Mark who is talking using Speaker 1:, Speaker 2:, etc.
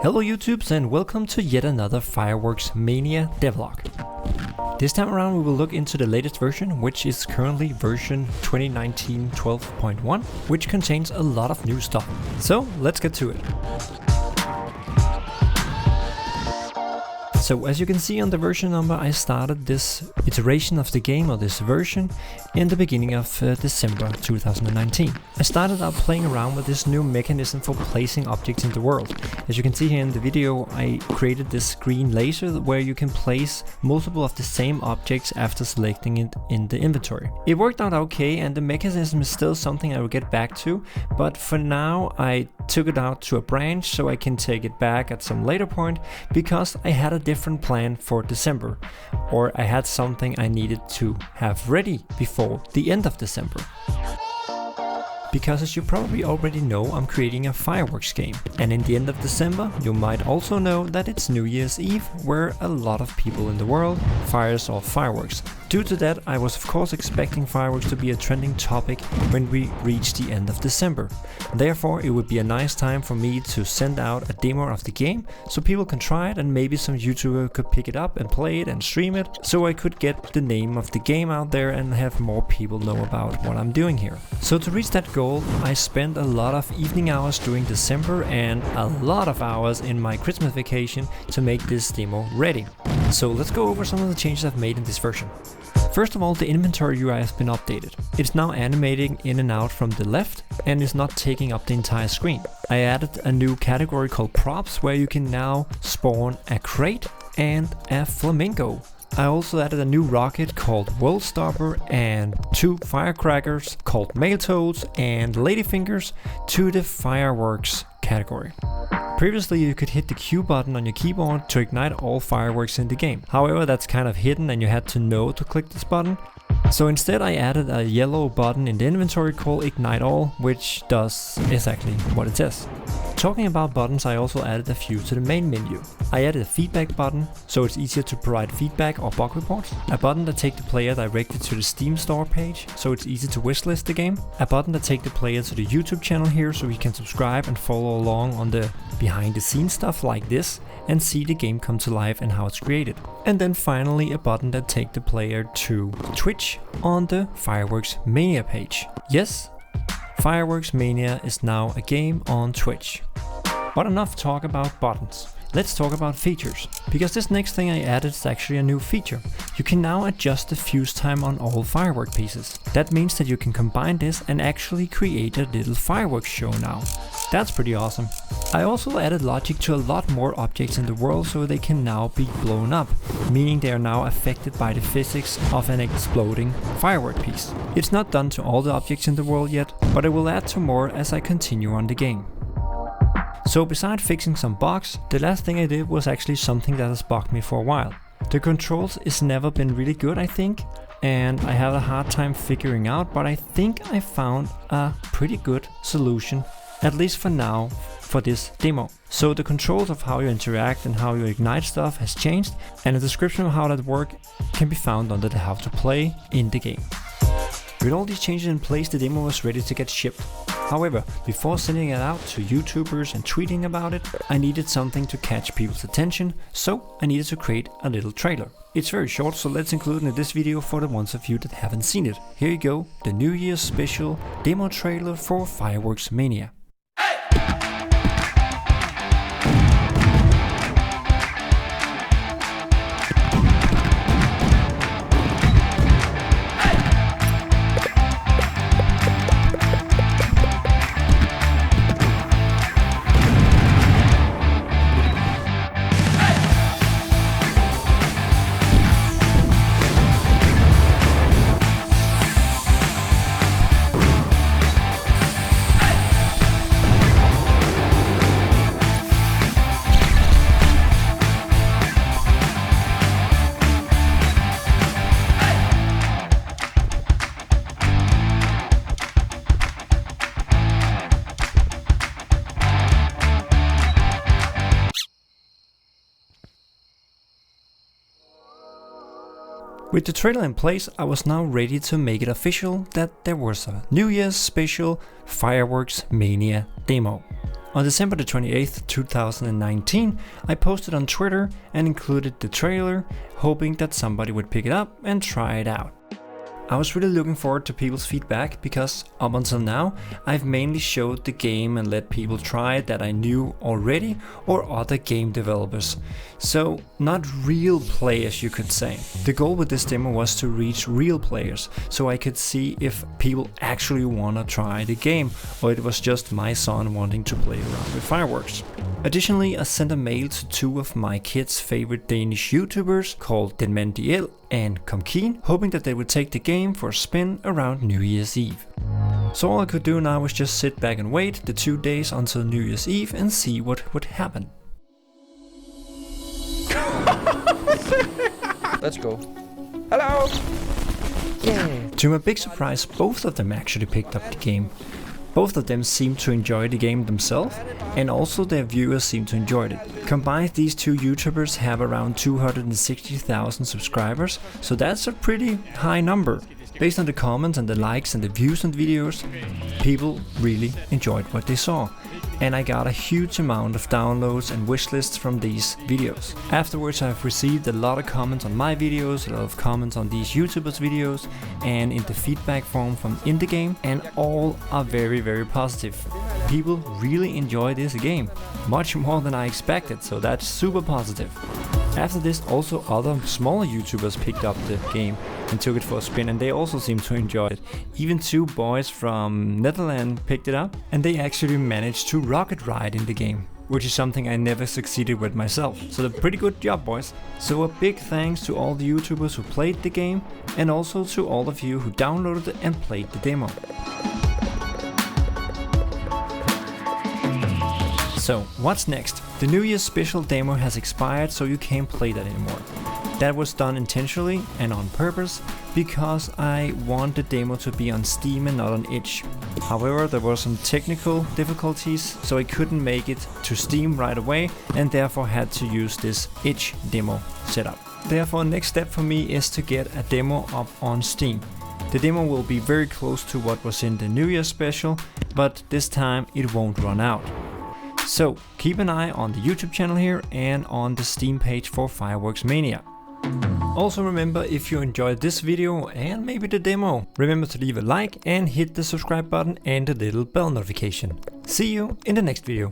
Speaker 1: Hello YouTubes and welcome to yet another Fireworks Mania devlog. This time around we will look into the latest version, which is currently version 2019.12.1, which contains a lot of new stuff. So let's get to it. So as you can see on the version number, I started this iteration of the game, or this version, in the beginning of December 2019. I started out playing around with this new mechanism for placing objects in the world. As you can see here in the video, I created this green laser where you can place multiple of the same objects after selecting it in the inventory. It worked out okay, and the mechanism is still something I will get back to, but for now I took it out to a branch so I can take it back at some later point, because I had a different plan for December, or I had something I needed to have ready before the end of December. Because as you probably already know, I'm creating a fireworks game, and in the end of December you might also know that it's New Year's Eve, where a lot of people in the world fires off fireworks. Due to that, I was of course expecting fireworks to be a trending topic when we reach the end of December. Therefore, it would be a nice time for me to send out a demo of the game so people can try it, and maybe some YouTuber could pick it up and play it and stream it, so I could get the name of the game out there and have more people know about what I'm doing here. So to reach that goal, I spent a lot of evening hours during December and a lot of hours in my Christmas vacation to make this demo ready. So let's go over some of the changes I've made in this version. First of all, the inventory UI has been updated. It's now animating in and out from the left and is not taking up the entire screen. I added a new category called props, where you can now spawn a crate and a flamingo. I also added a new rocket called World Stopper and 2 firecrackers called Mail Toads and Ladyfingers to the fireworks category. Previously you could hit the Q button on your keyboard to ignite all fireworks in the game. However, that's kind of hidden and you had to know to click this button. So instead I added a yellow button in the inventory called Ignite All, which does exactly what it says. Talking about buttons, I also added a few to the main menu. I added a feedback button, so it's easier to provide feedback or bug reports. A button that takes the player directly to the Steam store page, so it's easy to wishlist the game. A button that takes the player to the YouTube channel here, so he can subscribe and follow along on the behind the scenes stuff like this, and see the game come to life and how it's created. And then finally a button that takes the player to Twitch on the Fireworks Mania page. Yes, Fireworks Mania is now a game on Twitch. But enough talk about buttons. Let's talk about features, because this next thing I added is actually a new feature. You can now adjust the fuse time on all firework pieces. That means that you can combine this and actually create a little fireworks show now. That's pretty awesome. I also added logic to a lot more objects in the world, so they can now be blown up, meaning they are now affected by the physics of an exploding firework piece. It's not done to all the objects in the world yet, but I will add to more as I continue on the game. So besides fixing some bugs, the last thing I did was actually something that has bugged me for a while. The controls has never been really good, I think, and I have a hard time figuring out, but I think I found a pretty good solution, at least for now, for this demo. So the controls of how you interact and how you ignite stuff has changed, and a description of how that works can be found under the how to play in the game. With all these changes in place, the demo was ready to get shipped. However, before sending it out to YouTubers and tweeting about it, I needed something to catch people's attention, so I needed to create a little trailer. It's very short, so let's include it in this video for the ones of you that haven't seen it. Here you go, the New Year's special demo trailer for Fireworks Mania. With the trailer in place, I was now ready to make it official that there was a New Year's special Fireworks Mania demo. On December the 28th, 2019, I posted on Twitter and included the trailer, hoping that somebody would pick it up and try it out. I was really looking forward to people's feedback because up until now, I've mainly showed the game and let people try it that I knew already or other game developers. So not real players, you could say. The goal with this demo was to reach real players so I could see if people actually wanna try the game or it was just my son wanting to play around with Fireworks. Additionally, I sent a mail to two of my kids' favorite Danish YouTubers called danish and hoping that they would take the game for a spin around New Year's Eve. So all I could do now was just sit back and wait the 2 days until New Year's Eve and see what would happen.
Speaker 2: Let's go. Hello!
Speaker 1: Yeah. To my big surprise, both of them actually picked up the game. Both of them seemed to enjoy the game themselves, and also their viewers seemed to enjoy it. Combined, these two YouTubers have around 260,000 subscribers, so that's a pretty high number. Based on the comments and the likes and the views on videos, people really enjoyed what they saw. And I got a huge amount of downloads and wishlists from these videos. Afterwards, I've received a lot of comments on my videos, a lot of comments on these YouTubers' videos, and in the feedback form from in the game, and all are very positive. People really enjoy this game, much more than I expected, so that's super positive. After this, also other smaller YouTubers picked up the game and took it for a spin, and they also seemed to enjoy it. Even two boys from Netherlands picked it up, and they actually managed to rocket ride in the game, which is something I never succeeded with myself. So pretty good job, boys. So a big thanks to all the YouTubers who played the game, and also to all of you who downloaded it and played the demo. So, what's next? The New Year's special demo has expired, so you can't play that anymore. That was done intentionally and on purpose, because I want the demo to be on Steam and not on itch. However, there were some technical difficulties, so I couldn't make it to Steam right away, and therefore had to use this itch demo setup. Therefore, next step for me is to get a demo up on Steam. The demo will be very close to what was in the New Year's special, but this time it won't run out. So keep an eye on the YouTube channel here and on the Steam page for Fireworks Mania. Also remember, if you enjoyed this video and maybe the demo, remember to leave a like and hit the subscribe button and the little bell notification. See you in the next video.